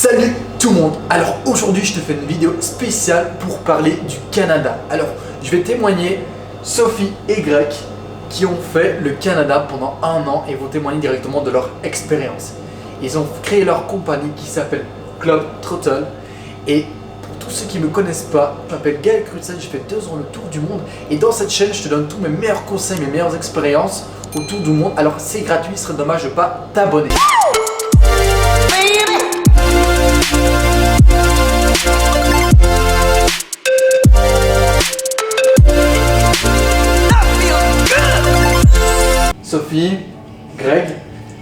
Salut tout le monde. Alors aujourd'hui je te fais une vidéo spéciale pour parler du Canada. Alors je vais témoigner Sophie et Greg qui ont fait le Canada pendant 1 an et vont témoigner directement de leur expérience. Ils ont créé leur compagnie qui s'appelle Club Trottle. Et pour tous ceux qui ne me connaissent pas, je m'appelle Gaël Crutzen, je fais 2 ans le tour du monde. Et dans cette chaîne je te donne tous mes meilleurs conseils, mes meilleures expériences autour du monde. Alors c'est gratuit, il serait dommage de ne pas t'abonner. Sophie, Greg,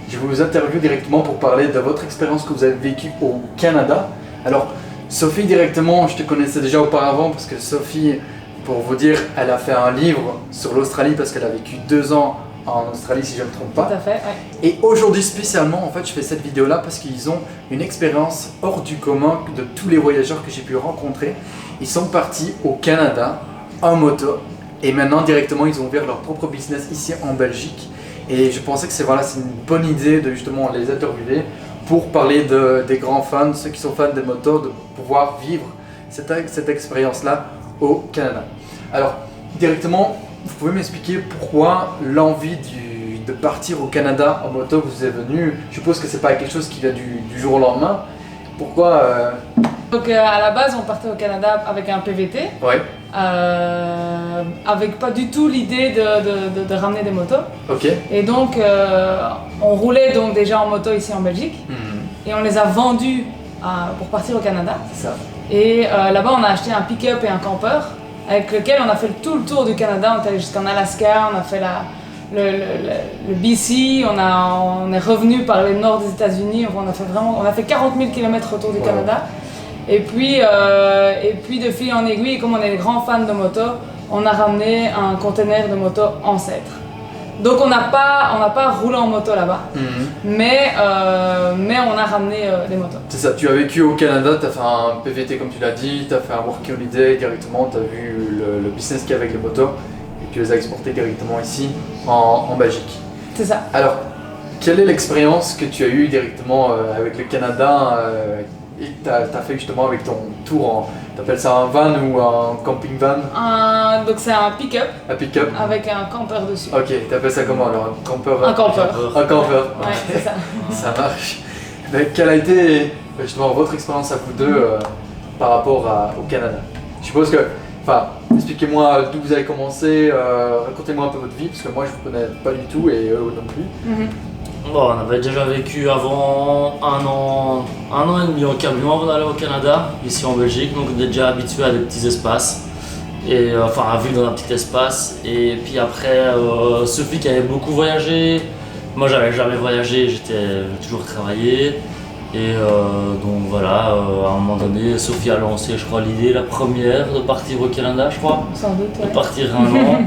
je vous interviewe directement pour parler de votre expérience que vous avez vécue au Canada. Alors, Sophie, directement, je te connaissais déjà auparavant parce que Sophie, pour vous dire, elle a fait un livre sur l'Australie parce qu'elle a vécu 2 ans en Australie, si je ne me trompe pas. Tout à fait, ouais. Et aujourd'hui, spécialement, en fait, je fais cette vidéo-là parce qu'ils ont une expérience hors du commun de tous les voyageurs que j'ai pu rencontrer. Ils sont partis au Canada en moto et maintenant, directement, ils ont ouvert leur propre business ici en Belgique. Et je pensais que c'est une bonne idée de justement les interviewer pour parler des grands fans, ceux qui sont fans des motos, de pouvoir vivre cette expérience-là au Canada. Alors, directement, vous pouvez m'expliquer pourquoi l'envie de partir au Canada en moto vous est venue? Je suppose que c'est pas quelque chose qui vient du jour au lendemain. Pourquoi Donc à la base, on partait au Canada avec un PVT, Ouais. avec pas du tout l'idée de ramener des motos. Ok. Et donc, on roulait donc déjà en moto ici en Belgique, et on les a vendus pour partir au Canada. C'est ça. Et là-bas, on a acheté un pick-up et un camper, avec lequel on a fait tout le tour du Canada. On est allé jusqu'en Alaska, on a fait le BC, on est revenu par le nord des États-Unis. On a fait 40 000 km autour du Canada. Et puis de fil en aiguille, comme on est des grands fans de moto, on a ramené un conteneur de moto ancêtre. Donc on n'a pas roulé en moto là-bas, mais on a ramené des motos. C'est ça, tu as vécu au Canada, tu as fait un PVT comme tu l'as dit, tu as fait un work holiday directement, tu as vu le business qu'il y a avec les motos et tu les as exportés directement ici en Belgique. C'est ça. Alors, quelle est l'expérience que tu as eue directement avec le Canada et que tu as fait justement avec ton tour t'appelles ça un van ou un camping van? Donc c'est un pick-up. Un pick-up? Avec un camper dessus. Ok, t'appelles ça comment alors? Un camper? Un camper. Un camper. Ouais, c'est ça. Ça marche. Mais quelle a été justement votre expérience à vous deux par rapport au Canada? Je suppose que, expliquez-moi d'où vous avez commencé, racontez-moi un peu votre vie parce que moi je vous connais pas du tout et eux non plus. Bon, on avait déjà vécu avant 1 an et demi en camion avant d'aller au Canada, ici en Belgique, donc on est déjà habitué à des petits espaces, et à vivre dans un petit espace. Et puis après, Sophie qui avait beaucoup voyagé, moi j'avais jamais voyagé, j'ai toujours travaillé. Et donc voilà, à un moment donné, Sophie a lancé, je crois, l'idée, la première, de partir au Canada, je crois. Sans doute, ouais. De partir 1 an.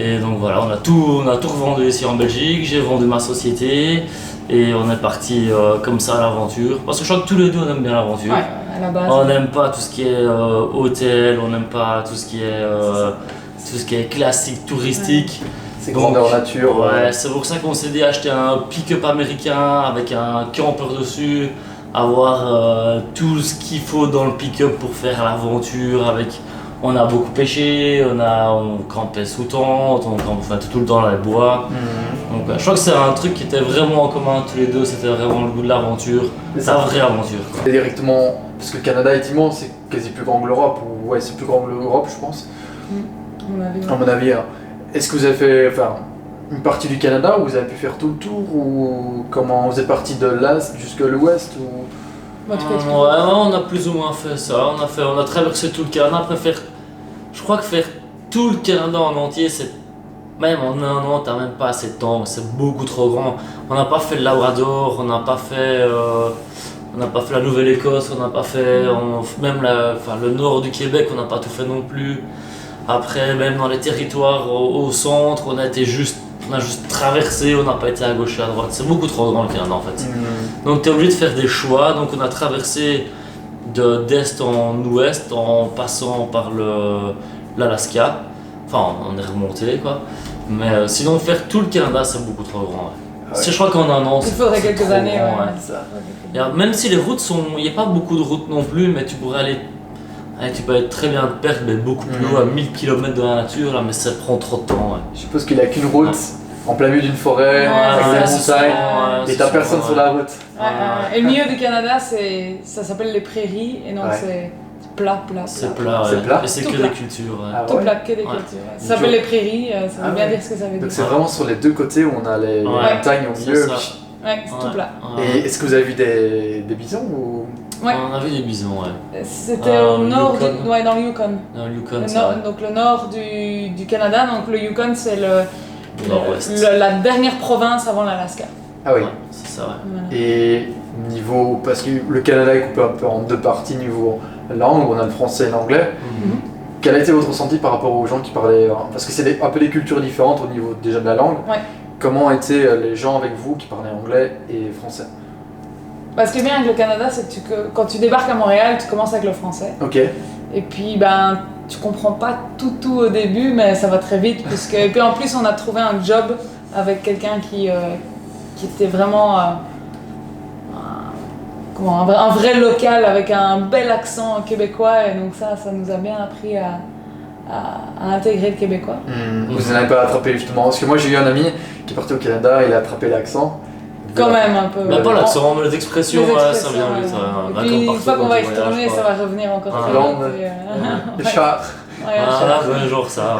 Et donc voilà, on a tout revendu ici en Belgique, j'ai vendu ma société et on est parti comme ça à l'aventure. Parce que je crois que tous les deux on aime bien l'aventure. Ouais, à la base. On n'aime pas tout ce qui est hôtel, on n'aime pas tout ce qui est classique, touristique. C'est grandeur nature. Ouais, c'est pour ça qu'on s'est dit acheter un pick-up américain avec un camper dessus, avoir tout ce qu'il faut dans le pick-up pour faire l'aventure avec. On a beaucoup pêché, on campait sous tente, on campait tout le temps dans les bois. Donc je crois que c'est un truc qui était vraiment en commun tous les deux, c'était vraiment le goût de l'aventure, la vraie aventure. Et directement, parce que le Canada est immense, c'est quasi plus grand que l'Europe, ou ouais c'est plus grand que l'Europe je pense. À mon avis. Est-ce que vous avez fait une partie du Canada où vous avez pu faire tout le tour ou comment vous êtes parti de l'Est jusqu'à l'Ouest ou... On a plus ou moins fait ça, on a traversé tout le Canada, je crois que faire tout le Canada en entier, c'est même en 1 an, t'as même pas assez de temps, c'est beaucoup trop grand. On n'a pas fait le Labrador, on n'a pas fait la Nouvelle-Écosse, on n'a pas fait même le nord du Québec, on n'a pas tout fait non plus. Après, même dans les territoires au centre, on a juste traversé, on n'a pas été à gauche et à droite. C'est beaucoup trop grand le Canada en fait. Donc tu es obligé de faire des choix. Donc on a traversé d'est en ouest en passant par l'Alaska. Enfin, on est remonté quoi. Mais sinon faire tout le Canada c'est beaucoup trop grand. Ouais. Je crois qu'en un an, Il faudrait quelques trop années, grand, ouais. Ça. Même si les routes sont. Il n'y a pas beaucoup de routes non plus, mais tu pourrais aller. Allez, tu peux aller très bien te perdre, mais beaucoup plus haut, à 1000 km dans la nature, là, mais ça prend trop de temps. Ouais. Je suppose qu'il n'y a qu'une route en plein milieu d'une forêt, avec ouais, des c'est montagnes, ça, et t'as personne sur la route. Et le milieu du Canada, ça s'appelle les prairies, et donc c'est plat. C'est plat, C'est plat. Et c'est Tout que plat. des cultures. Ouais. Ah Tout ouais. plat, que des cultures. Ça s'appelle les prairies, ça veut bien dire ce que ça veut dire. Donc c'est vraiment sur les deux côtés où on a les montagnes au c'est milieu. ça. Ouais, c'est tout plat. Et est-ce que vous avez vu des bisons ou... Ouais. On a vu des bisons, ouais. C'était au nord, Yukon. dans le Yukon. Dans le Yukon, Donc le nord du Canada, donc le Yukon c'est Nord-ouest. la dernière province avant l'Alaska. Ah oui. Ouais, c'est ça, ouais. Voilà. Et niveau... Parce que le Canada est coupé un peu en deux parties niveau langue, on a le français et l'anglais. Mhm. Quel a été votre ressenti par rapport aux gens qui parlaient... Parce que c'est un peu des cultures différentes au niveau déjà de la langue. Ouais. Comment étaient les gens avec vous qui parlaient anglais et français? Ce qui est bien avec le Canada, c'est que quand tu débarques à Montréal, tu commences avec le français. Ok. Et puis, tu comprends pas tout au début, mais ça va très vite. Et puis en plus, on a trouvé un job avec quelqu'un qui était vraiment un vrai local avec un bel accent québécois. Et donc ça nous a bien appris à intégrer le québécois. Vous n'en avez pas attrapé justement? Parce que moi j'ai eu un ami qui est parti au Canada, il a attrapé l'accent. Quand même un peu. Pas l'accent, mais les expressions, ça vient vite. Et puis une fois qu'on va y retourner, ça va revenir encore très vite. Le char. Genre ça.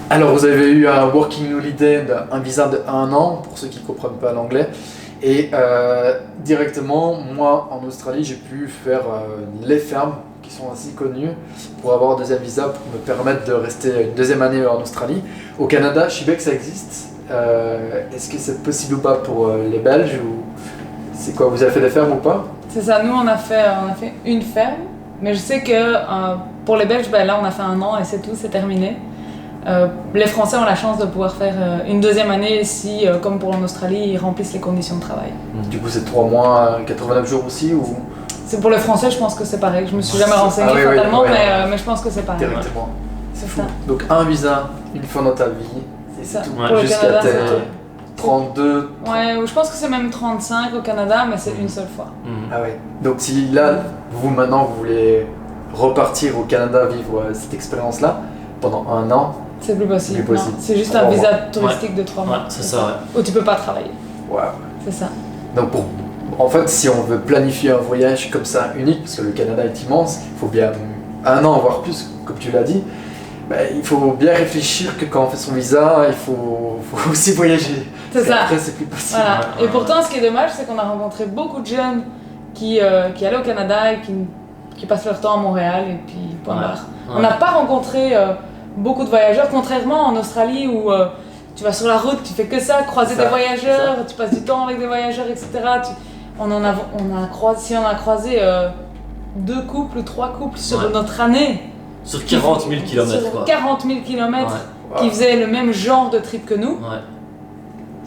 Alors vous avez eu un working holiday, un visa de 1 an, pour ceux qui ne comprennent pas l'anglais. Et directement, moi en Australie, j'ai pu faire les fermes qui sont assez connues pour avoir un deuxième visa pour me permettre de rester une deuxième année en Australie. Au Canada, je sais bien que ça existe. Est-ce que c'est possible ou pas pour les Belges ou c'est quoi, vous avez fait des fermes ou pas? C'est ça, nous on a fait une ferme, mais je sais que pour les Belges, là on a fait 1 an et c'est tout, c'est terminé. Les Français ont la chance de pouvoir faire une deuxième année si, comme pour en Australie, ils remplissent les conditions de travail. Du coup c'est 3 mois, 89 jours aussi ou C'est pour les Français, je pense que c'est pareil. Je me suis jamais renseignée totalement, mais je pense que c'est pareil. Directement. C'est ça. Donc un visa, une fois dans ta vie, C'est ça. tout. Pour le Jusqu'à Canada, tes c'est 32. Ouais, je pense que c'est même 35 au Canada, mais c'est une seule fois. Ah ouais. Donc si là, vous maintenant, vous voulez repartir au Canada vivre cette expérience-là pendant 1 an, C'est plus possible. C'est plus possible. Non, c'est juste 3 un visa mois. touristique de 3 mois. Ouais, c'est ça, Où tu peux pas travailler. waouh. C'est ça. Donc en fait, si on veut planifier un voyage comme ça unique, parce que le Canada est immense, il faut bien 1 an, voire plus, comme tu l'as dit. Il faut bien réfléchir que quand on fait son visa, il faut aussi voyager. C'est ça. Après, c'est plus possible. Voilà. Et pourtant, ce qui est dommage, c'est qu'on a rencontré beaucoup de jeunes qui allaient au Canada et qui passent leur temps à Montréal et puis point barre. On n'a pas rencontré beaucoup de voyageurs, contrairement en Australie où tu vas sur la route, tu fais que ça, croiser des voyageurs, tu passes du temps avec des voyageurs, etc. Si on a croisé 2 couples ou 3 couples sur notre année. Sur 40 000 km Sur quoi. 40 000 km qui faisaient le même genre de trip que nous. Ouais.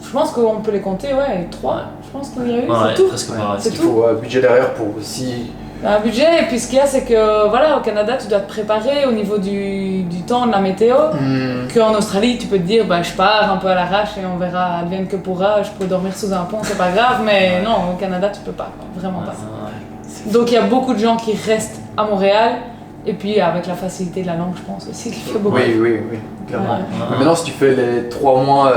Je pense qu'on peut les compter, 3. Ouais. Je pense qu'il y a eu, Ouais, c'est tout. presque pareil. C'est Il tout. faut un budget derrière pour aussi. Un budget, et puis ce qu'il y a, c'est que voilà, au Canada, tu dois te préparer au niveau du temps, de la météo. Qu'en Australie, tu peux te dire, je pars un peu à l'arrache et on verra, advienne que pourra, je peux dormir sous un pont, c'est pas grave, mais non, au Canada, tu peux pas, vraiment pas. Donc il y a beaucoup de gens qui restent à Montréal, et puis avec la facilité de la langue, je pense aussi qu'il fait beaucoup. Oui, clairement. Mais maintenant, si tu fais les 3 mois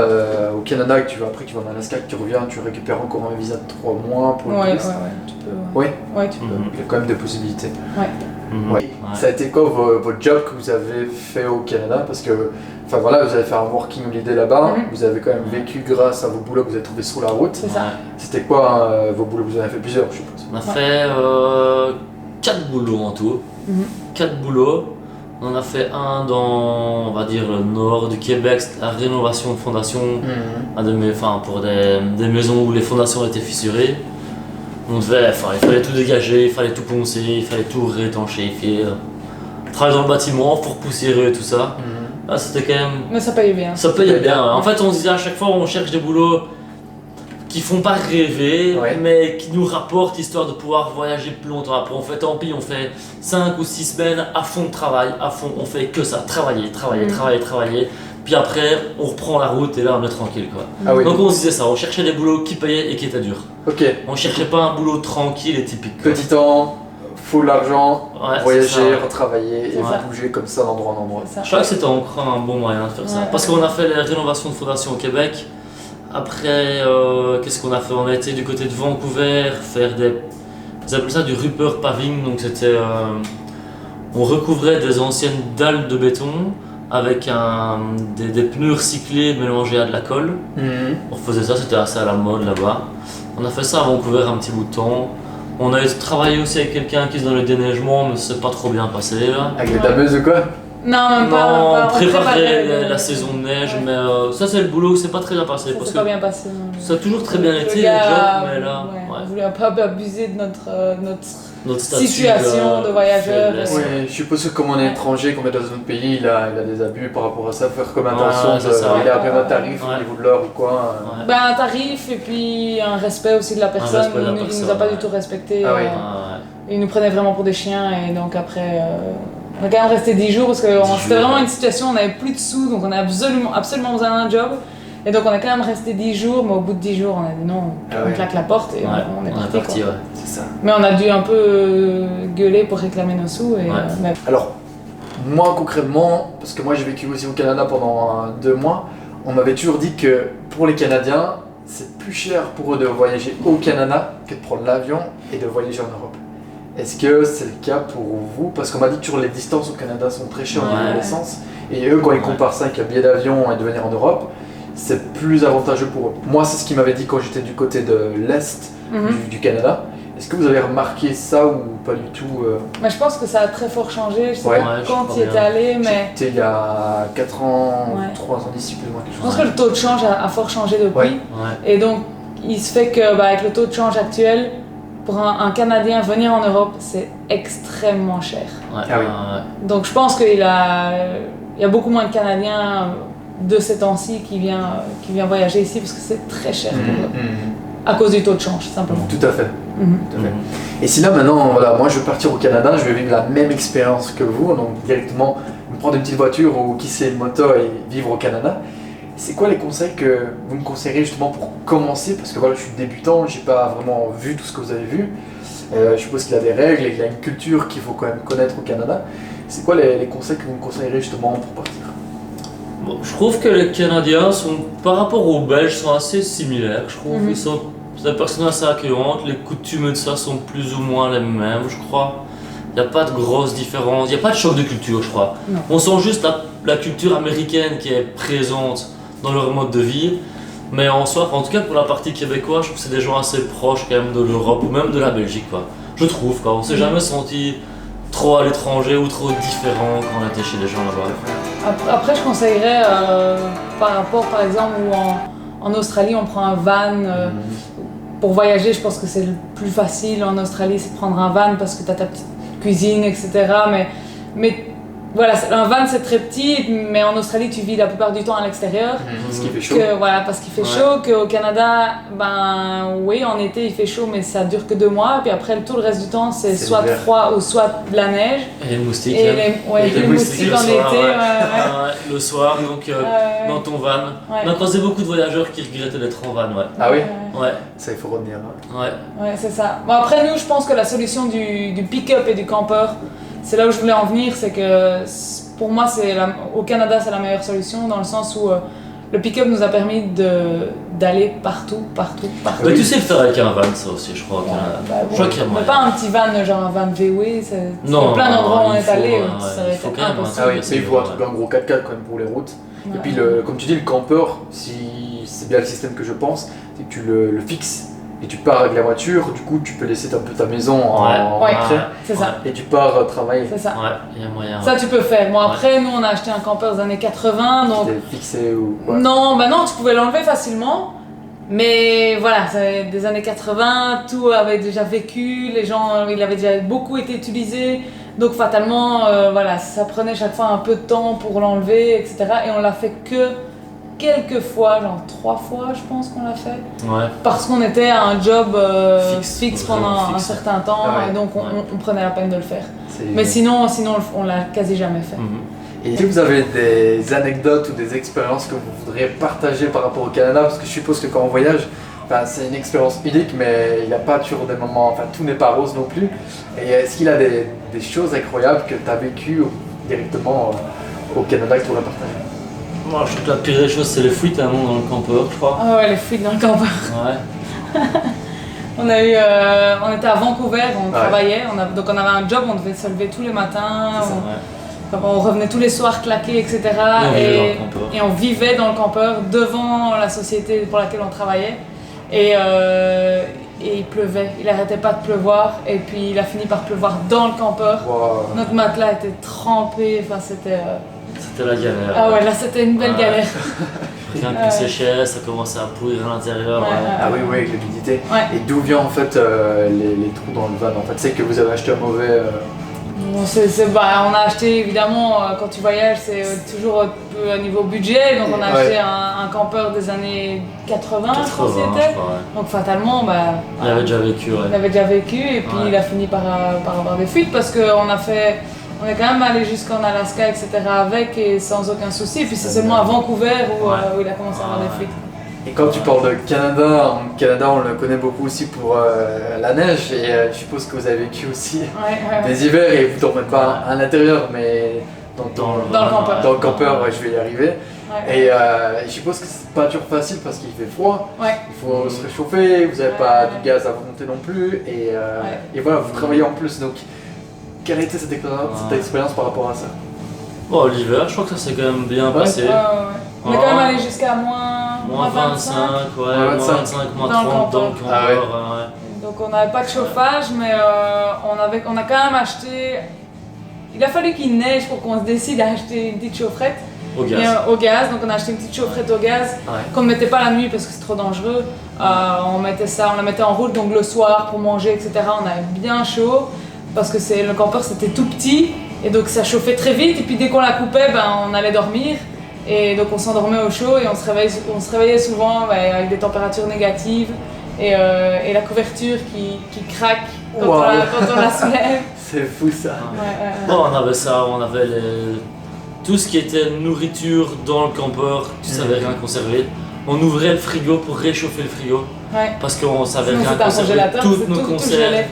au Canada, que tu vas après, tu vas en Alaska, que tu reviens, tu récupères encore un visa de 3 mois pour le touriste. Tu peux. Oui. Ouais, tu peux. Il y a quand même des possibilités. Ouais. Ça a été quoi votre job que vous avez fait au Canada? Parce que, enfin voilà, vous avez fait un working holiday là-bas, vous avez quand même vécu grâce à vos boulots que vous avez trouvés sur la route. C'est ça. C'était quoi vos boulots? Vous en avez fait plusieurs, je suppose. On a fait 4 boulots en tout. 4 boulots. On en a fait un dans, on va dire, le nord du Québec, la rénovation de fondations, pour des maisons où les fondations étaient fissurées. Il fallait tout dégager, il fallait tout poncer, il fallait tout réétanchéifier. Travailler dans le bâtiment, pour poussiéreux et tout ça. C'était quand même... Mais ça payait bien. Ça payait bien. En fait, on se disait à chaque fois, on cherche des boulots qui font pas rêver, mais qui nous rapportent histoire de pouvoir voyager plus longtemps. Après, on fait tant pis, on fait 5 ou 6 semaines à fond de travail, à fond, on fait que ça, travailler. Puis après, on reprend la route et là, on est tranquille, quoi. Ah oui. Donc on se disait ça, on cherchait des boulots qui payaient et qui étaient durs. Ok. On cherchait pas un boulot tranquille et typique, quoi. Petit temps, full argent, Ouais, c'est voyager, ça, ouais. retravailler et C'est ça. bouger comme ça d'endroit en endroit. C'est ça. Je crois que c'était encore un bon moyen de faire ça. Ouais, Parce ouais. qu'on a fait les rénovations de fondation au Québec. Après, qu'est-ce qu'on a fait? On a été du côté de Vancouver faire des. Ils appellent ça du Rupert Paving. Donc c'était. On recouvrait des anciennes dalles de béton avec des pneus recyclés mélangés à de la colle. Mhm. On faisait ça, c'était assez à la mode là-bas. On a fait ça à Vancouver un petit bout de temps. On a travaillé aussi avec quelqu'un qui est dans le déneigement, mais c'est pas trop bien passé là. Avec les dameuses ou quoi? Non, même pas. Non, même on pas. préparait la saison de neige, Ouais. mais ça c'est le boulot, c'est pas très bien passé. Ça Parce s'est que pas bien passé. non. ça a toujours très bien Le été, gars, le job, mais là, ouais, ouais. on voulait pas abuser de notre Notre statut situation de voyageur. faiblesse. Oui, je suppose que comme on est Ouais. étranger, qu'on est dans un autre pays, il a des abus par rapport à ça, faire comme attention, Ouais, c'est ça. il a bien un tarif Ouais. au niveau de l'heure ou quoi. Ouais. Ben, un tarif et puis un respect aussi de la personne. respect de la Il nous a personne, pas ouais. du tout respecté. Ah oui. Ouais, Il nous prenait vraiment pour des chiens et donc après. On a quand même resté 10 jours parce que c'était vraiment ouais. une situation où on n'avait plus de sous donc on avait absolument besoin d'un job. Et donc on a quand même resté 10 jours, mais au bout de 10 jours on a dit non, Ah on ouais. claque la porte et ouais. on est On est parti. parti, quoi. ouais. C'est ça. Mais on a dû un peu gueuler pour réclamer nos sous. Et, Ouais. mais Alors, moi concrètement, parce que moi j'ai vécu aussi au Canada pendant 2 mois, on m'avait toujours dit que pour les Canadiens, c'est plus cher pour eux de voyager au Canada que de prendre l'avion et de voyager en Europe. Est-ce que c'est le cas pour vous? Parce qu'on m'a dit que toujours les distances au Canada sont très chères au niveau de Ouais. l'essence. Et eux, quand ils comparent ça avec le billet d'avion et de venir en Europe, c'est plus avantageux pour eux. Moi, c'est ce qu'ils m'avaient dit quand j'étais du côté de l'Est Mhm. du Canada. Est-ce que vous avez remarqué ça ou pas du tout Mais je pense que ça a très fort changé. Je sais Ouais. pas Ouais, je quand crois il était bien. allé, mais C'était il y a 4 ans, Ouais. 3 ans d'ici, plus ou moins quelque je chose. pense que le taux de change a fort changé depuis. Ouais. Ouais. Et donc, il se fait que avec le taux de change actuel, pour un Canadien venir en Europe, c'est extrêmement cher. Ouais. Ah oui. Ouais. Donc je pense qu'il y a beaucoup moins de Canadiens de ces temps-ci qui vient voyager ici parce que c'est très cher pour eux. À cause du taux de change, simplement. Tout à fait. Mhm. Tout à fait. Et si là maintenant, voilà, moi je vais partir au Canada, je vais vivre la même expérience que vous, donc directement me prendre une petite voiture ou qui sait une moto et vivre au Canada. C'est quoi les conseils que vous me conseillerez justement pour commencer? Parce que voilà, je suis débutant, j'ai pas vraiment vu tout ce que vous avez vu. Je suppose qu'il y a des règles et qu'il y a une culture qu'il faut quand même connaître au Canada. C'est quoi les conseils que vous me conseillerez justement pour partir? Bon, je trouve que les Canadiens sont, par rapport aux Belges, sont assez similaires. Je trouve Mhm. ils sont des personnes assez accueillantes, les coutumes et de ça sont plus ou moins les mêmes, je crois. Il n'y a pas de grosses différences, il n'y a pas de choc de culture, je crois. Non. On sent juste la culture américaine qui est présente dans leur mode de vie. Mais en soi, en tout cas pour la partie québécoise, je trouve que c'est des gens assez proches quand même de l'Europe ou même de la Belgique, quoi. Je trouve, quoi. On s'est jamais senti trop à l'étranger ou trop différent quand on était chez les gens là-bas. Après, je conseillerais par rapport, par exemple, où en Australie, on prend un van. Pour voyager, je pense que c'est le plus facile en Australie, c'est de prendre un van parce que tu as ta petite cuisine, etc. Mais voilà, un van c'est très petit, mais en Australie tu vis la plupart du temps à l'extérieur. Ce qui fait chaud. Voilà, parce qu'il fait Ouais. chaud, qu'au Canada, ben oui, en été il fait chaud, mais ça dure que 2 mois, puis après tout le reste du temps c'est C'est soit l'hiver. froid ou soit de la neige. Et les moustiques, Et hein. ouais, Et les les moustiques moustiques le en soir, été, ouais. ouais. Ah ouais, le soir, donc Ouais. dans ton van. Ouais. On a croisé beaucoup de voyageurs qui regrettaient d'être en van, ouais. Ah oui? Ouais, Ça, il faut retenir. Hein. ouais. Ouais, c'est ça. Bon, après, nous, je pense que la solution du pick-up et du campeur, c'est là où je voulais en venir, c'est que pour moi, au Canada, c'est la meilleure solution, dans le sens où le pick-up nous a permis d'aller partout. Mais tu sais le faire avec un van, ça aussi, je crois. au Ouais, Canada. bah, Je crois qu'il y a mais moyen. pas un petit van, genre un van VW, c'est Non, plein non, d'endroits où on il est faut, allé, ouais, ça il aurait faut été quand même un impossible. Ah oui, c'est mais il faut un ouais. truc, un gros 4x4 quand même pour les routes. Et Ouais. puis, comme tu dis, le campeur, si c'est bien le système que je pense, c'est que tu le fixes et tu pars avec la voiture, du coup tu peux laisser un peu ta maison en Ouais. retrait C'est ça, et tu pars travailler. c'est ça. Ouais, il y a moyen. Ça, tu peux faire. Bon, après, nous, on a acheté un campeur des années 80, donc T'es fixé ou ouais. non, bah non, tu pouvais l'enlever facilement. Mais voilà, c'est des années 80, tout avait déjà vécu, les gens, il avait déjà beaucoup été utilisé. Donc fatalement, voilà, ça prenait chaque fois un peu de temps pour l'enlever, etc. Et on l'a fait que quelques fois, genre 3 fois, je pense qu'on l'a fait. Ouais. Parce qu'on était à un job Fixe, pendant fixe. un certain temps, Ah ouais. et donc on prenait la peine de le faire. C'est- Mais sinon on l'a quasi jamais fait. Mhm. Et est-ce que vous avez des anecdotes ou des expériences que vous voudriez partager par rapport au Canada? Parce que je suppose que quand on voyage, c'est une expérience unique, mais il n'y a pas toujours des moments, tout n'est pas rose non plus. Et est-ce qu'il y a des choses incroyables que tu as vécues directement au Canada que tu voudrais partager? Moi, je trouve que la pire des choses, c'est les fuites dans le campeur, je crois. Ah ouais, les fuites dans le campeur. Ouais. On était à Vancouver, on travaillait, donc on avait un job, on devait se lever tous les matins, on revenait tous les soirs claqués, etc. Et on vivait dans le campeur devant la société pour laquelle on travaillait. Et il pleuvait, il n'arrêtait pas de pleuvoir, et puis il a fini par pleuvoir dans le campeur. Wow. Notre matelas était trempé, c'était... C'était la galère. Ah ouais, là c'était une belle galère. Rien qui séchait, ça commençait à pourrir à l'intérieur. Ah oui, avec l'humidité. Ouais. Et d'où vient en fait les trous dans le van? En fait, c'est que vous avez acheté un mauvais. Bon, on a acheté évidemment, quand tu voyages, c'est toujours un peu à niveau budget, donc on a acheté un campeur des années 80, je crois que c'était. Donc fatalement, il avait déjà vécu. Il avait déjà vécu, et puis il a fini par avoir des fuites parce qu'on on est quand même allé jusqu'en Alaska, etc. avec et sans aucun souci. Et puis c'est seulement à Vancouver où il a commencé à avoir des fuites. Et quand tu parles de Canada, en Canada on le connaît beaucoup aussi pour la neige, et je suppose que vous avez vécu aussi des hivers et vous ne dormez pas à l'intérieur, mais dans le campeur. Dans le campeur, je vais y arriver. Et je suppose que c'est pas toujours facile parce qu'il fait froid, il faut se réchauffer, vous n'avez pas du gaz à volonté non plus, et voilà, vous travaillez en plus. Donc, quelle a été cette expérience par rapport à ça? Bon, l'hiver, je crois que ça s'est quand même bien passé. On est quand même allé jusqu'à moins 25, moins 25, moins 30 dans le campeur. Donc on n'avait pas de chauffage, mais on a quand même acheté... Il a fallu qu'il neige pour qu'on se décide à acheter une petite chaufferette. Au gaz, donc on a acheté une petite chaufferette au gaz qu'on ne mettait pas la nuit parce que c'est trop dangereux. On la mettait en route donc le soir pour manger, etc. On avait bien chaud parce que le campeur c'était tout petit et donc ça chauffait très vite, et puis dès qu'on la coupait, on allait dormir. Et donc on s'endormait au chaud et on se réveillait souvent avec des températures négatives et la couverture qui craque quand on la soulève. C'est fou ça. Bon, on avait ça, on avait tout ce qui était nourriture dans le campeur, tu savais rien conserver. On ouvrait le frigo pour réchauffer le frigo parce qu'on savait rien conserver. Toutes nos conserves,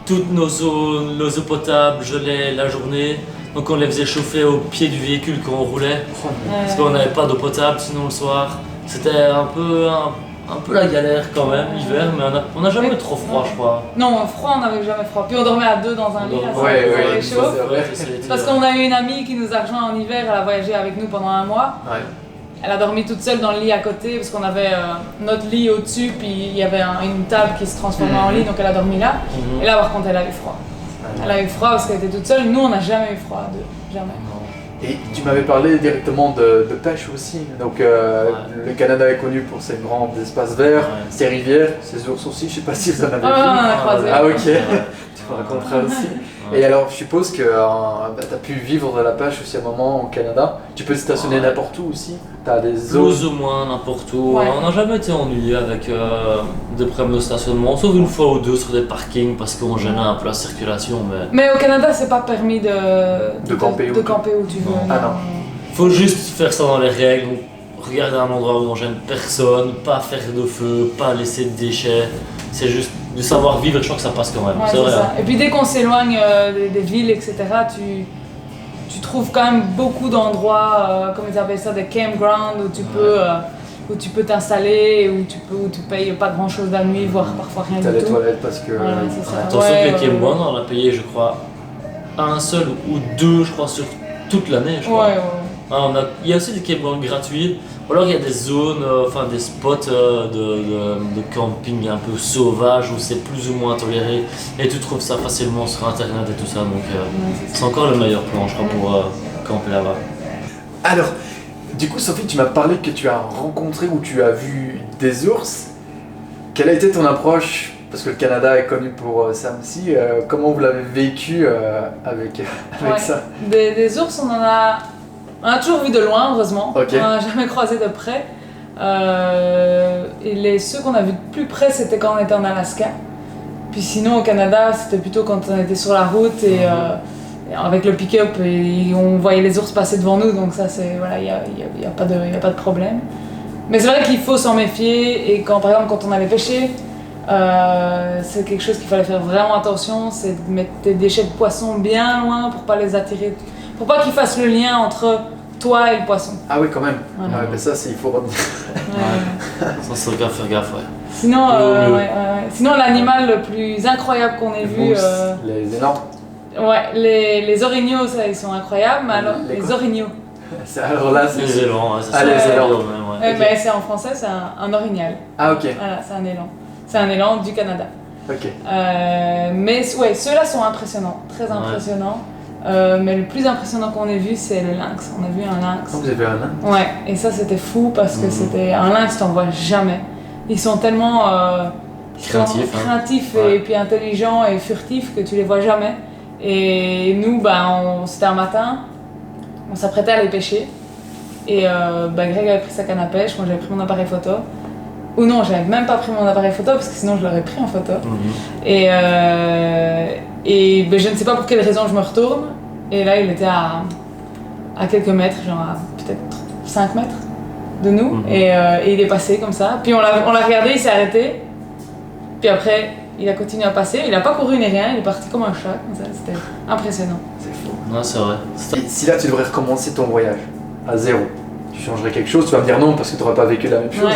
toutes nos eaux potables gelaient la journée. Donc on les faisait chauffer au pied du véhicule quand on roulait, parce qu'on n'avait pas d'eau potable sinon le soir. C'était un peu la galère quand même l'hiver, mais on n'a jamais eu trop froid, je crois. Non, froid on n'avait jamais froid. Puis on dormait à deux dans un lit, ça chaud. Parce qu'on a eu une amie qui nous a rejoint en hiver, elle a voyagé avec nous pendant un mois. Elle a dormi toute seule dans le lit à côté parce qu'on avait notre lit au-dessus, puis il y avait une table qui se transformait en lit, donc elle a dormi là. Et là par contre elle a eu froid. Elle a eu froid parce qu'elle était toute seule. Nous, on n'a jamais eu froid, jamais. Et tu m'avais parlé directement de pêche aussi. Donc, le Canada est connu pour ses grands espaces verts, ses rivières, ses ours aussi. Je sais pas si vous en avez vu. On en a croisé. Ah, ok. Tu me raconteras aussi. Et alors, je suppose que tu as pu vivre de la pêche aussi à un moment au Canada. Tu peux te stationner n'importe où aussi. Tu as des zones. Plus ou moins n'importe où. On n'a jamais été ennuyé avec des problèmes de stationnement, sauf une fois ou deux sur des parkings parce qu'on gênait un peu la circulation. Mais au Canada, c'est pas permis de camper où tu veux. Ah non. Faut juste faire ça dans les règles. Regarder un endroit où on gêne personne, pas faire de feu, pas laisser de déchets. C'est juste de savoir vivre, je crois que ça passe quand même. C'est vrai. Ça. Et puis dès qu'on s'éloigne des villes, etc., tu trouves quand même beaucoup d'endroits, comme ils appellent ça, des campgrounds, où tu peux t'installer, où tu payes pas grand chose la nuit, voire parfois rien du tout. T'as les toilettes parce que... Attention que les campgrounds, on a payé, je crois, un seul ou deux, je crois, sur toute l'année, je crois. Il y a aussi des campgrounds gratuits, ou alors il y a des zones, des spots de camping un peu sauvages où c'est plus ou moins toléré, et tu trouves ça facilement sur internet et tout ça, donc c'est encore le meilleur plan, je crois, pour camper là-bas. Alors, du coup, Sophie, tu m'as parlé que tu as rencontré ou tu as vu des ours. Quelle a été ton approche? Parce que le Canada est connu pour ça aussi. Comment vous l'avez vécu avec ça? Des ours, on a toujours vu de loin, heureusement. Okay. On n'en a jamais croisé de près. Et ceux qu'on a vus de plus près, c'était quand on était en Alaska. Puis sinon, au Canada, c'était plutôt quand on était sur la route avec le pick-up et on voyait les ours passer devant nous, donc ça c'est voilà, il y a pas de problème. Mais c'est vrai qu'il faut s'en méfier et par exemple quand on allait pêcher, c'est quelque chose qu'il fallait faire vraiment attention, c'est de mettre tes déchets de poisson bien loin pour pas les attirer, pour pas qu'ils fassent le lien entre toi et le poisson. Ah oui, quand même. Voilà. Ouais, mais ça, il faut retenir. Ça, c'est le cas, faire gaffe, ouais. Sinon, sinon l'animal le plus incroyable qu'on ait vu... Les élands. Ouais, les orignaux, ça, ils sont incroyables, mais alors, les orignaux. Alors là, c'est... Les élans, ouais, ça Ah, les élans. même, ouais. Mais c'est en français, c'est un orignal. Ah, ok. Voilà, c'est un élan. C'est un élan du Canada. Ok. Mais ouais, ceux-là sont impressionnants, très impressionnants. Mais le plus impressionnant qu'on ait vu, c'est le lynx. On a vu un lynx. Vous avez vu un lynx? Ouais, et ça c'était fou parce que c'était un lynx, t'en vois jamais. Ils sont tellement craintifs et puis intelligents et furtifs que tu les vois jamais. Et nous, c'était un matin, on s'apprêtait à les pêcher. Et Greg avait pris sa canne à pêche, moi j'avais pris mon appareil photo. Ou non, j'avais même pas pris mon appareil photo parce que sinon je l'aurais pris en photo. Et je ne sais pas pour quelle raison je me retourne. Et là il était à quelques mètres, genre à peut-être 5 mètres de nous. Et il est passé comme ça. Puis on l'a regardé, il s'est arrêté. Puis après il a continué à passer. Il n'a pas couru ni rien, il est parti comme un chat. Comme ça. C'était impressionnant. C'est fou. Ouais, c'est vrai. Et si là tu devrais recommencer ton voyage à zéro, tu changerais quelque chose? Tu vas me dire non parce que tu n'auras pas vécu la même chose.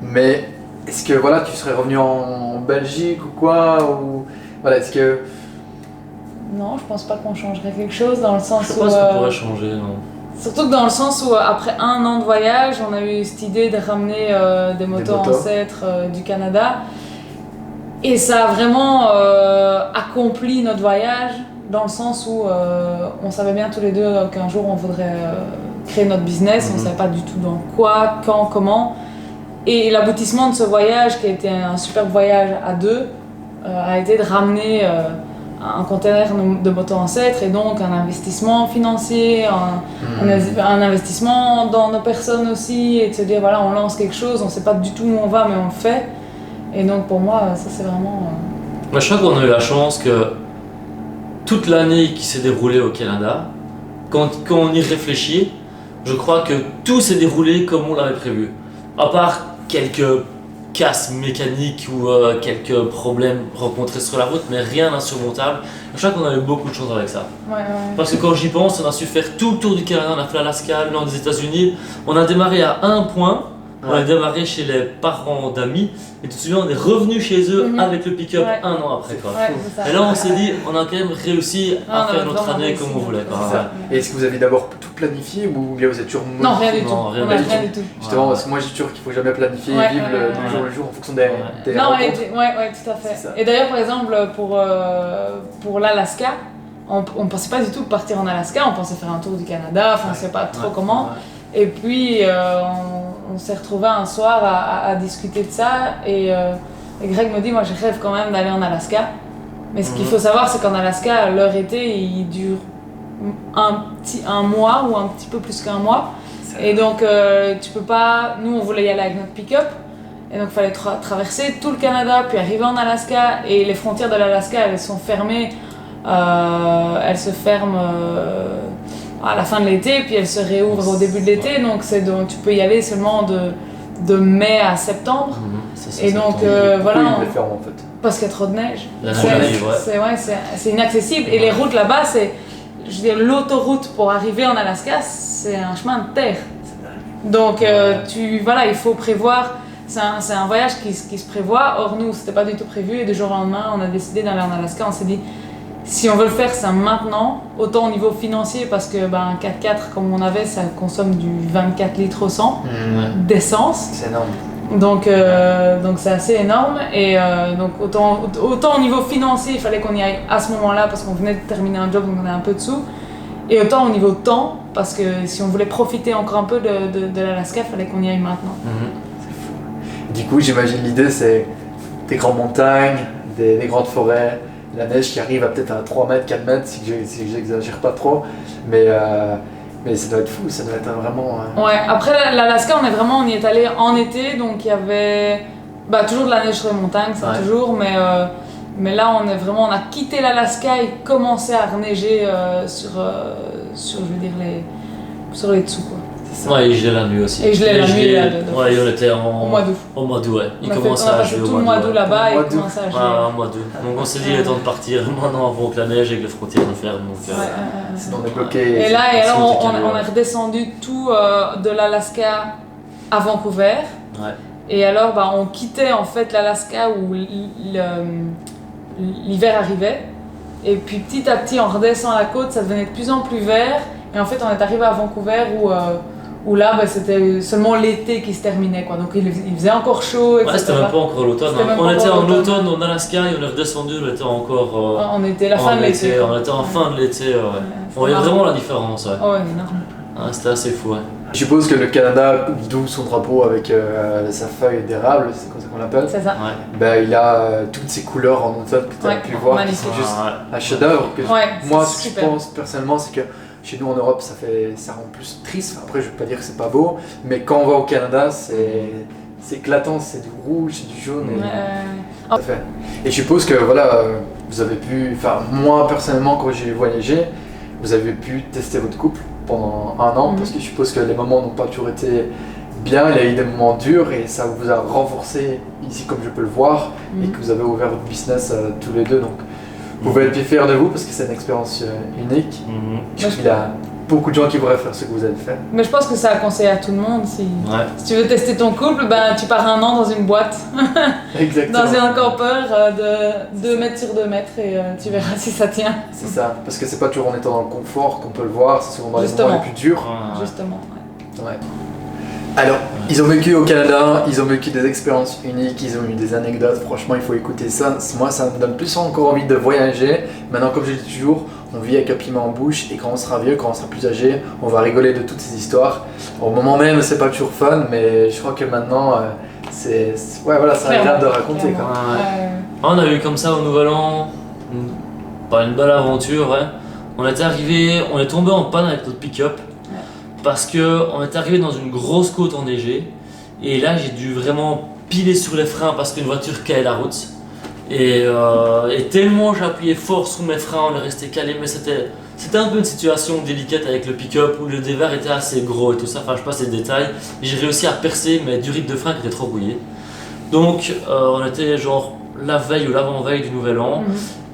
Mais est-ce que voilà, tu serais revenu en Belgique ou quoi ou... Voilà, est-ce que... Non, je pense pas qu'on changerait quelque chose dans le sens où... Je pense qu'on pourrait changer, non. Surtout que dans le sens où après 1 an de voyage, on a eu cette idée de ramener des motos ancêtres du Canada. Et ça a vraiment accompli notre voyage dans le sens où on savait bien tous les deux qu'un jour on voudrait créer notre business. On savait pas du tout dans quoi, quand, comment. Et l'aboutissement de ce voyage, qui a été un super voyage à deux, a été de ramener un container de motos ancêtres et donc un investissement financier, un investissement dans nos personnes aussi, et de se dire voilà, on lance quelque chose, on sait pas du tout où on va mais on le fait. Et donc pour moi, ça c'est vraiment... Moi, je crois qu'on a eu la chance que toute l'année qui s'est déroulée au Canada, quand on y réfléchit, je crois que tout s'est déroulé comme on l'avait prévu. À part quelques casses mécaniques ou quelques problèmes rencontrés sur la route, mais rien d'insurmontable. Je crois qu'on a eu beaucoup de chance avec ça. Parce que quand j'y pense, on a su faire tout le tour du Canada, on a fait l'Alaska, le nord des États-Unis. On a démarré à un point, on a démarré chez les parents d'amis, et tu te souviens, on est revenu chez eux avec le pick-up 1 an après. Quoi. Et là, on s'est dit, on a quand même réussi à faire notre année comme on voulait. Et est-ce que vous avez d'abord tout planifié ou bien vous êtes toujours modifié? Non, rien du tout. Rien du tout. Justement, parce que moi j'ai toujours qu'il faut jamais planifier et vivre le jour le jour en fonction des rencontres. Ouais, tout à fait. Et d'ailleurs, par exemple, pour l'Alaska, on pensait pas du tout partir en Alaska, on pensait faire un tour du Canada, enfin on sait pas trop comment. Et puis on s'est retrouvés un soir à discuter de ça et Greg me dit moi je rêve quand même d'aller en Alaska. Mais ce qu'il faut savoir c'est qu'en Alaska leur été il dure un mois ou un petit peu plus qu'un mois. Et donc tu peux pas, nous on voulait y aller avec notre pick-up et donc il fallait traverser tout le Canada puis arriver en Alaska et les frontières de l'Alaska elles sont fermées, elles se ferment à la fin de l'été puis elles se réouvrent au début de l'été donc tu peux y aller seulement de mai à septembre. Et donc voilà, en fait. parce qu'il y a trop de neige. C'est inaccessible et les routes là-bas je veux dire, l'autoroute pour arriver en Alaska, c'est un chemin de terre. Donc, il faut prévoir. C'est un voyage qui se prévoit. Or, nous, c'était pas du tout prévu. Et du jour au lendemain, on a décidé d'aller en Alaska. On s'est dit, si on veut le faire, c'est maintenant. Autant au niveau financier, parce que un 4x4 comme on avait, ça consomme du 24 litres au 100 d'essence. C'est énorme. Donc c'est assez énorme et donc autant au niveau financier il fallait qu'on y aille à ce moment-là parce qu'on venait de terminer un job donc on a un peu de sous et autant au niveau temps parce que si on voulait profiter encore un peu de l'Alaska il fallait qu'on y aille maintenant. C'est fou. Du coup j'imagine l'idée c'est des grandes montagnes, des grandes forêts, la neige qui arrive à peut-être à 3 mètres, 4 mètres si j'exagère pas trop mais ça doit être fou, ça doit être vraiment... Ouais, après l'Alaska, on y est allé en été, donc il y avait toujours de la neige sur les montagnes, ça toujours, mais Mais là, on a quitté l'Alaska et commencé à reneiger sur, je veux dire, sur les dessous, quoi. Ouais, il gelait la nuit aussi. Et je l'ai la nuit, là, Ouais, et on était au mois d'août. Au mois d'août, ouais. On a passé tout le mois d'août là-bas et il commençait à geler. Ouais, au mois d'août. Donc on s'est dit, il est temps de partir maintenant avant que la neige et que les frontières nous ferment. Donc, sinon on est bloqué. Et là, alors on est redescendu tout de l'Alaska à Vancouver. Ouais. Et alors, on quittait en fait l'Alaska où l'hiver arrivait. Et puis petit à petit, en redescendant la côte, ça devenait de plus en plus vert. Et en fait, on est arrivé à Vancouver où là, c'était seulement l'été qui se terminait, quoi. Donc il faisait encore chaud, etc. Ouais, c'était même pas encore l'automne. On était en automne en Alaska et on est redescendu, on était encore... on était la fin de l'été. On était en fin de l'été, ouais. On voyait vraiment la différence, ouais. Ouais, énorme. C'était assez fou, ouais. Je suppose que le Canada, d'où son drapeau avec sa feuille d'érable, c'est comme ça qu'on l'appelle. C'est ça. Ouais. Il a toutes ces couleurs en automne que tu as pu voir, qui sont juste un chef-d'œuvre. Moi, ce que je pense personnellement, c'est que chez nous en Europe, ça rend plus triste. Après, je ne veux pas dire que c'est pas beau, mais quand on va au Canada, c'est éclatant, c'est du rouge, c'est du jaune. Et je suppose que voilà, vous avez pu, enfin moi personnellement, quand j'ai voyagé, vous avez pu tester votre couple pendant un an, parce que je suppose que les moments n'ont pas toujours été bien, il y a eu des moments durs et ça vous a renforcé ici comme je peux le voir, et que vous avez ouvert votre business tous les deux, donc vous pouvez être fiers de vous parce que c'est une expérience unique. Il y a beaucoup de gens qui voudraient faire ce que vous avez fait. Mais je pense que ça a conseillé à tout le monde. Si tu veux tester ton couple, tu pars un an dans une boîte. Exactement. Dans un campeur de 2 mètres sur 2 mètres et tu verras si ça tient. C'est ça, parce que c'est pas toujours en étant dans le confort qu'on peut le voir, c'est souvent dans les moments les plus durs. Justement. Ouais. Alors, ils ont vécu au Canada, ils ont vécu des expériences uniques, ils ont eu des anecdotes, franchement il faut écouter ça. Moi ça me donne plus encore envie de voyager. Maintenant comme je dis toujours, on vit avec un piment en bouche et quand on sera vieux, quand on sera plus âgé, on va rigoler de toutes ces histoires. Au moment même c'est pas toujours fun, mais je crois que maintenant c'est agréable de raconter. Quoi. On a eu comme ça au Nouvel An, pas une belle aventure, ouais. On est tombé en panne avec notre pick-up. Parce qu'on est arrivé dans une grosse côte enneigée et là j'ai dû vraiment piler sur les freins parce qu'une voiture calait la route et tellement j'ai appuyé fort sur mes freins, on est resté calé, mais c'était un peu une situation délicate avec le pick-up où le dévers était assez gros et tout ça, enfin je passe les détails, j'ai réussi à percer mais du rythme de frein qui était trop brouillé. Donc on était genre la veille ou l'avant-veille du Nouvel An.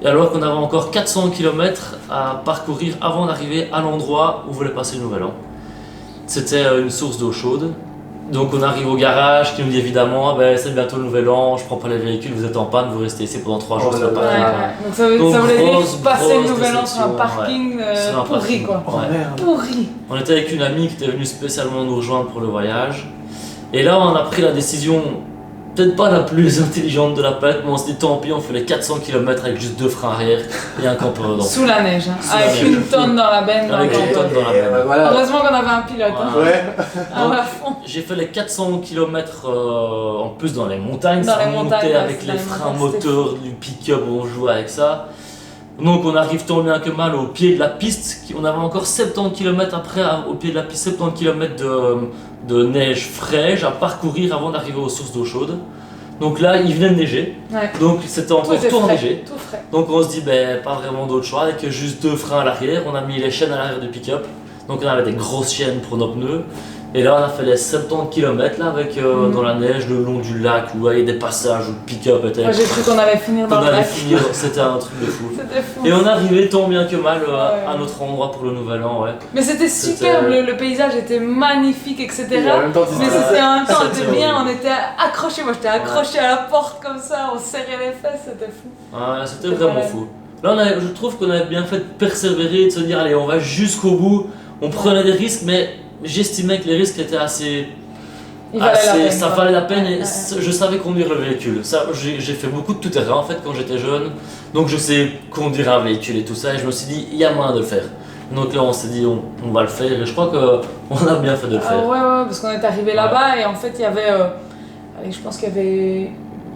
Et alors qu'on avait encore 400 km à parcourir avant d'arriver à l'endroit où voulait passer le Nouvel An. C'était une source d'eau chaude. Donc on arrive au garage qui nous dit évidemment c'est bientôt le Nouvel An, je prends pas les véhicules, vous êtes en panne, vous restez ici pendant 3 jours, ça va pas faire. Donc ça voulait dire passer le Nouvel An sur un parking pourri quoi. Pourri. On était avec une amie qui était venue spécialement nous rejoindre pour le voyage. Et là on a pris la décision, peut-être pas la plus intelligente de la planète, mais on se dit tant pis, on fait les 400 km avec juste 2 freins arrière et un campeur dedans. Sous la neige, avec une tonne dans la benne. Heureusement qu'on avait un pilote. À fond. J'ai fait les 400 km en plus dans les montagnes, ça montait avec les freins moteurs du pick-up, on jouait avec ça. Donc on arrive tant bien que mal au pied de la piste, on avait encore 70 km après au pied de la piste, 70 km de neige fraîche à parcourir avant d'arriver aux sources d'eau chaude. Donc là il venait de neiger, donc c'était encore tout enneigé. Donc on se dit pas vraiment d'autre choix avec juste 2 freins à l'arrière, on a mis les chaînes à l'arrière du pick-up, donc on avait des grosses chaînes pour nos pneus. Et là on a fait les 70 km là avec dans la neige le long du lac où il y a des passages où le pick-up était... Moi j'ai cru qu'on allait finir dans le lac. C'était un truc de fou. Fou. Et on arrivait tant bien que mal à notre endroit pour le Nouvel An, Mais c'était superbe, le paysage était magnifique, etc. Mais c'était en même temps, c'était bien, on était accrochés, moi j'étais accroché à la porte comme ça, on serrait les fesses, c'était fou. Ouais, c'était vraiment fou. Là je trouve qu'on avait bien fait de persévérer, de se dire allez on va jusqu'au bout, on prenait des risques mais... J'estimais que les risques étaient ça valait la peine et je savais conduire le véhicule. J'ai fait beaucoup de tout-terrain en fait quand j'étais jeune, donc je sais conduire un véhicule et tout ça et je me suis dit il y a moyen de le faire. Donc là on s'est dit on va le faire et je crois qu'on a bien fait de le faire. Ouais, parce qu'on est arrivé là-bas et en fait il y avait, je pense qu'il y avait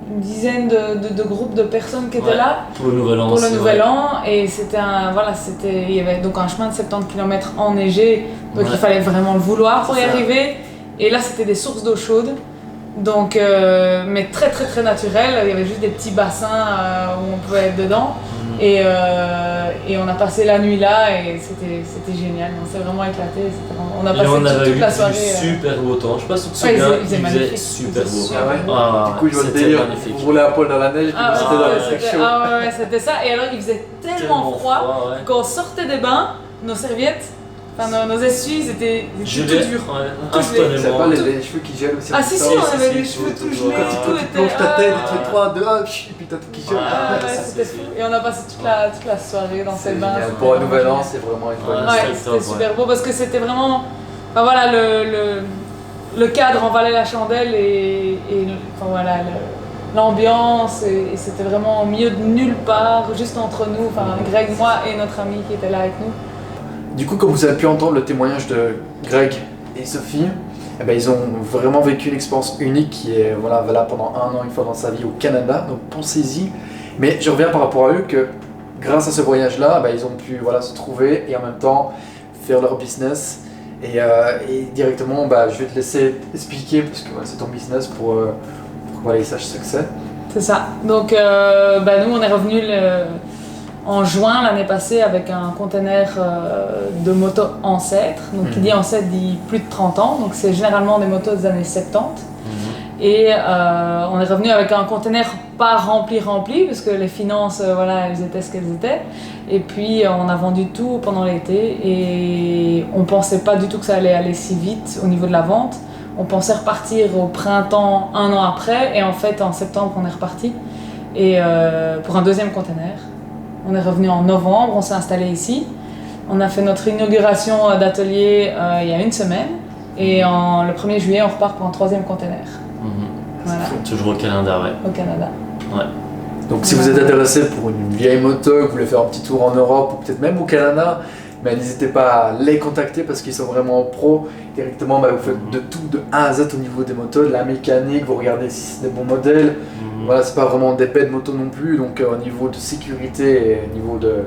une dizaine de groupes de personnes qui étaient là pour le Nouvel An. Et c'était il y avait donc un chemin de 70 km enneigé, donc il fallait vraiment le vouloir pour y arriver. Et là c'était des sources d'eau chaude, Donc, mais très très très naturel, il y avait juste des petits bassins où on pouvait être dedans. Et on a passé la nuit là et c'était génial, on s'est vraiment éclaté. On a passé toute la soirée. Super beau temps, je sais pas si tu te souviens, il faisait super beau. Du coup, je vois le délire, vous roulez à poil dans la neige, c'était dans les sacs chauds. Ouais, c'était ça. Et alors, il faisait tellement froid qu'on sortait des bains, nos serviettes. Enfin, nos essuies, c'était tout dur. C'est pas les cheveux qui gèlent aussi. Ah si, on avait les cheveux tout gelés. Quand tu plonges ta tête, tu fais 3, 2, 1, et puis t'as tout qui gèle. C'était fou. Et on a passé toute la soirée dans ces bains. Pour un nouvel an, c'est vraiment une bonne idée. Ouais, c'était super beau parce que c'était vraiment... Enfin voilà, le cadre en valait la chandelle et enfin voilà, l'ambiance, et c'était vraiment au milieu de nulle part, juste entre nous, enfin Greg, moi et notre ami qui était là avec nous. Du coup, comme vous avez pu entendre le témoignage de Greg et Sophie, eh ben, ils ont vraiment vécu une expérience unique qui est valable pendant 1 an, une fois dans sa vie au Canada, donc pensez-y. Mais je reviens par rapport à eux que grâce à ce voyage-là, ils ont pu se trouver et en même temps faire leur business. Et directement, je vais te laisser expliquer parce que c'est ton business pour qu'ils sachent ce que c'est. C'est ça. Donc nous, on est revenus en juin l'année passée avec un container de moto ancêtre. Donc qui dit ancêtre dit plus de 30 ans, donc c'est généralement des motos des années 70. Et on est revenu avec un container pas rempli parce que les finances elles étaient ce qu'elles étaient. Et puis on a vendu tout pendant l'été et on pensait pas du tout que ça allait aller si vite au niveau de la vente. On pensait repartir au printemps 1 an après, et en fait en septembre on est reparti et pour un deuxième container. On est revenu en novembre, on s'est installé ici. On a fait notre inauguration d'atelier il y a 1 semaine. Et le 1er juillet, on repart pour un 3e container. Voilà. Toujours au Canada, ouais. Au Canada. Ouais. Donc si vous êtes intéressé pour une vieille moto, que vous voulez faire un petit tour en Europe ou peut-être même au Canada, n'hésitez pas à les contacter parce qu'ils sont vraiment pros. Directement, vous faites de tout de A à Z au niveau des motos, de la mécanique, vous regardez si c'est des bons modèles. Voilà, c'est pas vraiment des bêtes motos non plus, donc au niveau de sécurité et au niveau de...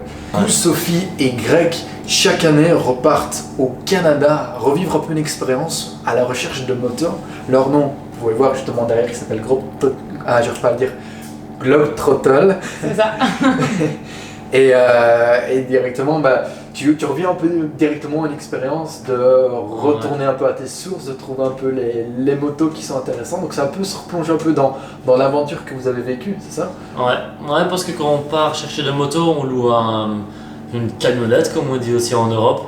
Sophie et Greg, chaque année, repartent au Canada, revivre un peu une expérience à la recherche de motos. Leur nom, vous pouvez voir justement derrière, qui s'appelle j'arrive pas à le dire, Globetrotter. C'est ça. et directement, tu reviens un peu directement à une expérience de retourner un peu à tes sources, de trouver un peu les motos qui sont intéressantes. Donc c'est un peu se replonger un peu dans l'aventure que vous avez vécue, c'est ça? Ouais, parce que quand on part chercher des motos, on loue une camionnette, comme on dit aussi en Europe.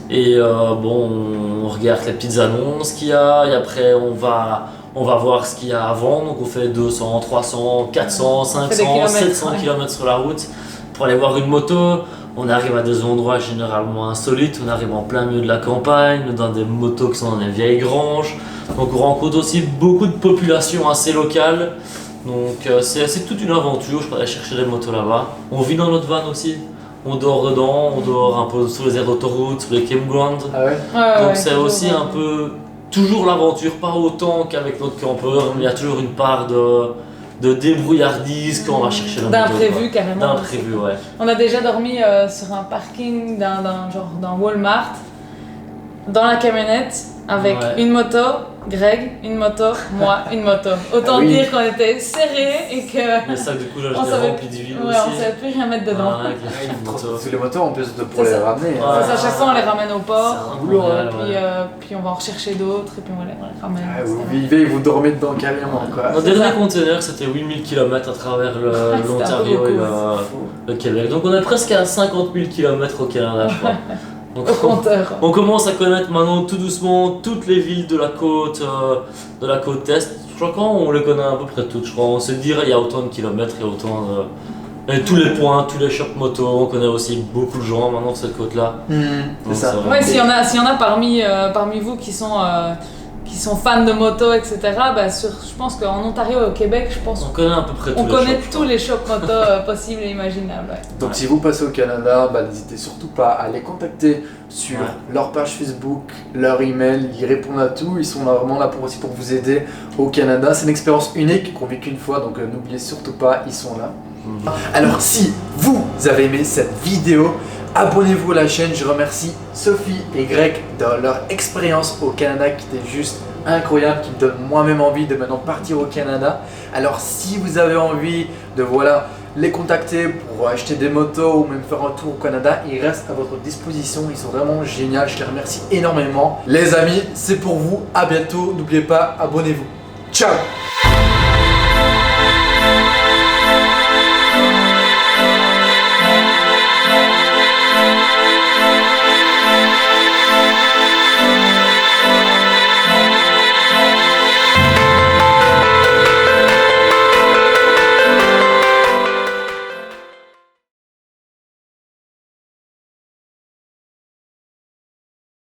Et on regarde les petites annonces qu'il y a, et après on va voir ce qu'il y a à vendre. Donc on fait 200, 300, 400, 500, 700 km sur la route pour aller voir une moto. On arrive à des endroits généralement insolites, on arrive en plein milieu de la campagne, dans des motos qui sont dans des vieilles granges. Donc on rencontre aussi beaucoup de populations assez locales. Donc c'est toute une aventure, je peux aller chercher des motos là-bas. On vit dans notre van aussi, on dort dedans, on dort un peu sur les aires d'autoroute, sur les campgrounds. Ah ouais? Donc c'est aussi un peu toujours l'aventure, pas autant qu'avec notre campeur, mais il y a toujours une part de débrouillardise quand on va chercher la moto. D'imprévu carrément. D'imprévu, ouais. On a déjà dormi sur un parking d'un Walmart, dans la camionnette, avec une moto, Greg, une moto, moi, une moto. Autant dire qu'on était serrés et que... Le sac de couchage était rempli d'huile aussi. On savait plus rien mettre dedans. Sur les motos en plus pour les ramener. C'est ça, chaque fois on les ramène au port, et puis on va en rechercher d'autres, et puis on les ramène. Vous vivez et vous dormez dedans carrément. Notre dernier conteneur c'était 8000 km à travers l'Ontario et le Québec. Donc on est presque à 50 000 km au Canada, je crois. Donc, on commence à connaître maintenant tout doucement toutes les villes de la côte est. Je crois qu'on les connaît à peu près toutes. Je crois on se dit il y a autant de kilomètres, il y a autant de... Et tous les points, tous les shops moto, on connaît aussi beaucoup de gens maintenant sur cette côte-là. C'est ça. Ouais, s'il y en a parmi vous qui sont fans de moto, etc. Je pense qu'en Ontario et au Québec, on connaît à peu près tous les shops moto possibles et imaginables. Ouais. Donc si vous passez au Canada, n'hésitez surtout pas à les contacter sur leur page Facebook, leur email, ils répondent à tout, ils sont vraiment là pour vous aider au Canada. C'est une expérience unique qu'on vit qu'une fois, donc n'oubliez surtout pas, ils sont là. Alors si vous avez aimé cette vidéo, abonnez-vous à la chaîne. Je remercie Sophie et Greg de leur expérience au Canada qui était juste incroyables qui me donnent moi-même envie de maintenant partir au Canada. Alors si vous avez envie de les contacter pour acheter des motos ou même faire un tour au Canada, ils restent à votre disposition, ils sont vraiment géniaux, je les remercie énormément. Les amis, c'est pour vous, à bientôt, n'oubliez pas, abonnez-vous. Ciao!